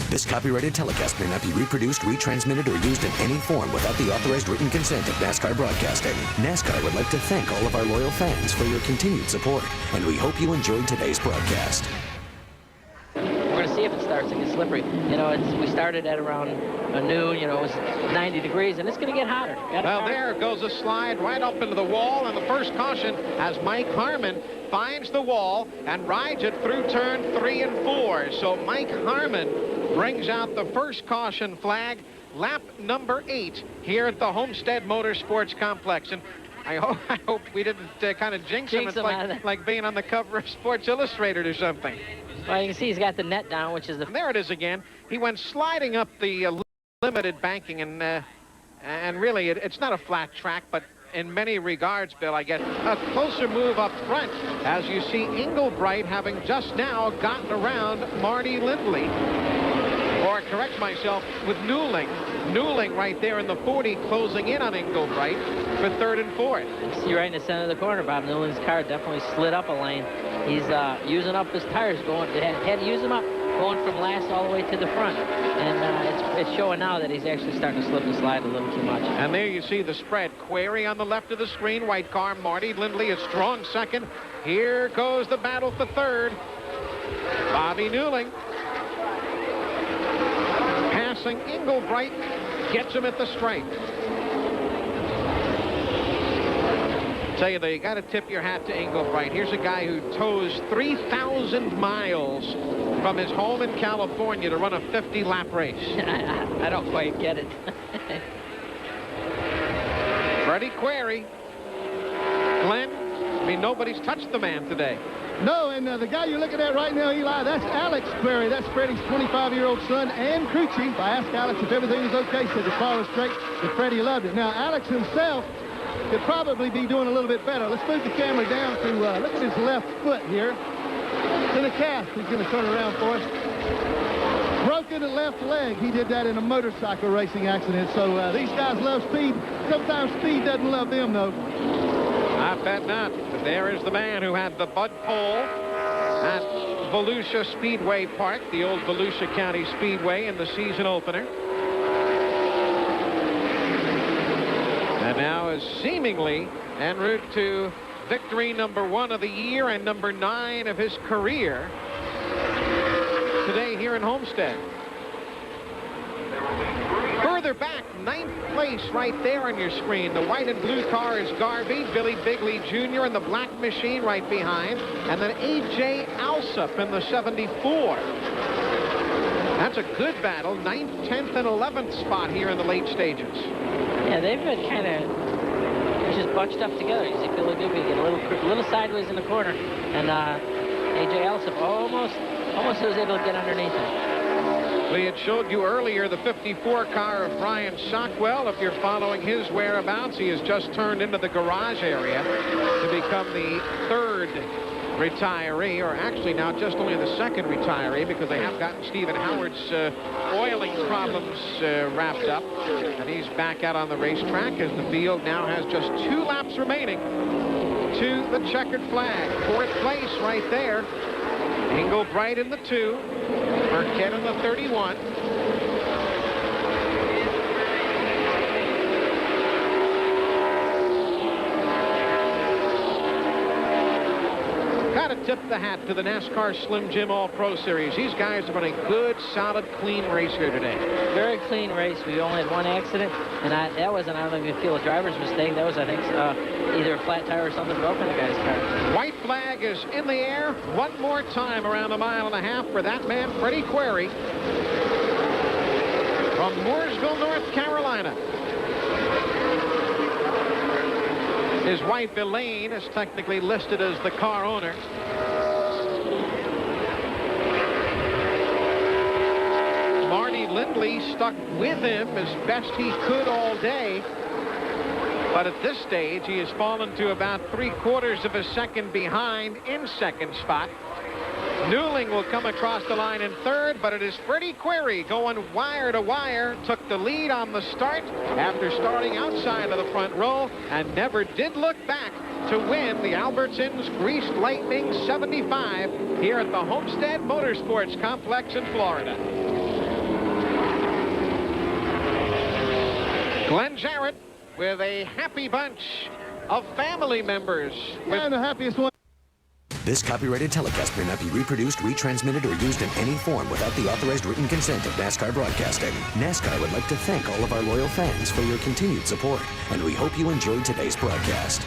This copyrighted telecast may not be reproduced, retransmitted, or used in any form without the authorized written consent of NASCAR Broadcasting. NASCAR would like to thank all of our loyal fans for your continued support, and we hope you enjoyed today's broadcast. We're going to see if it starts to get slippery. You know, we started at around noon, you know, it was 90 degrees, and it's going to get hotter. Well, there goes a slide right up into the wall, and the first caution as Mike Harmon finds the wall and rides it through turn 3 and 4. So Mike Harmon brings out the first caution flag, lap number 8 here at the Homestead Motorsports Complex. And I hope we didn't kind of jinx him. It's like being on the cover of Sports Illustrated or something. Well, you can see he's got the net down, which is the... And there it is again. He went sliding up the limited banking, and really it's not a flat track, but in many regards, Bill, I get a closer move up front as you see Englebright having just now gotten around Marty Lindley. Or correct myself, with Newling. Newling right there in the 40 closing in on Englebright for 3rd and 4th. You see right in the center of the corner, Bob Newling's car definitely slid up a lane. He's using up his tires, had to use them up, going from last all the way to the front. And it's showing now that he's actually starting to slip and slide a little too much. And there you see the spread. Query on the left of the screen, white car. Marty Lindley a strong second. Here goes the battle for 3rd. Bobby Newling passing Englebright, gets him at the stripe. Tell you, you got to tip your hat to Englebright. Here's a guy who tows 3,000 miles from his home in California to run a 50-lap race. I don't quite get it. Freddie Query. Glenn, I mean, nobody's touched the man today. No, and the guy you're looking at right now, Eli, that's Alex Query. That's Freddie's 25-year-old son, and crew chief. I asked Alex if everything was okay. Said the car was straight, but Freddie loved it. Now, Alex himself could probably be doing a little bit better. Let's move the camera down to look at his left foot here. It's in a cast. He's going to turn around for us. Broken the left leg. He did that in a motorcycle racing accident. So these guys love speed. Sometimes speed doesn't love them, though. I bet not. But there is the man who had the Bud pole at Volusia Speedway Park, the old Volusia County Speedway, in the season opener. And now is seemingly en route to victory number 1 of the year and number 9 of his career today here in Homestead. Further back, 9th place right there on your screen. The white and blue car is Garvey, Billy Bigley Jr. in the black machine right behind, and then A.J. Alsop in the 74. That's a good battle. 9th, 10th, and 11th spot here in the late stages. Yeah, they've been kind of just bunched up together. You see Billy Bigley get a little sideways in the corner, and A.J. Alsop almost was able to get underneath him. We had showed you earlier the 54 car of Brian Shockwell. If you're following his whereabouts, he has just turned into the garage area to become the 3rd retiree, or actually now just only the 2nd retiree, because they have gotten Stephen Howard's oiling problems wrapped up, and he's back out on the racetrack as the field now has just 2 laps remaining to the checkered flag. 4th place right there. Englebright in the 2, Burkett in the 31. Got to tip the hat to the NASCAR Slim Jim All-Pro Series. These guys have run a good, solid, clean race here today. Very clean race. We only had 1 accident, and that wasn't, I don't even feel a driver's mistake. That was, I think, either a flat tire or something broke in the guy's car. White flag is in the air. One more time around a 1.5 miles for that man, Freddie Query, from Mooresville, North Carolina. His wife, Elaine, is technically listed as the car owner. Marty Lindley stuck with him as best he could all day. But at this stage, he has fallen to about 3/4 of a second behind in 2nd spot. Newling will come across the line in 3rd, but it is Freddie Query going wire to wire. Took the lead on the start after starting outside of the front row and never did look back to win the Albertson's Greased Lightning 75 here at the Homestead Motorsports Complex in Florida. Glenn Jarrett with a happy bunch of family members. And the happiest one. This copyrighted telecast may not be reproduced, retransmitted, or used in any form without the authorized written consent of NASCAR Broadcasting. NASCAR would like to thank all of our loyal fans for your continued support, and we hope you enjoyed today's broadcast.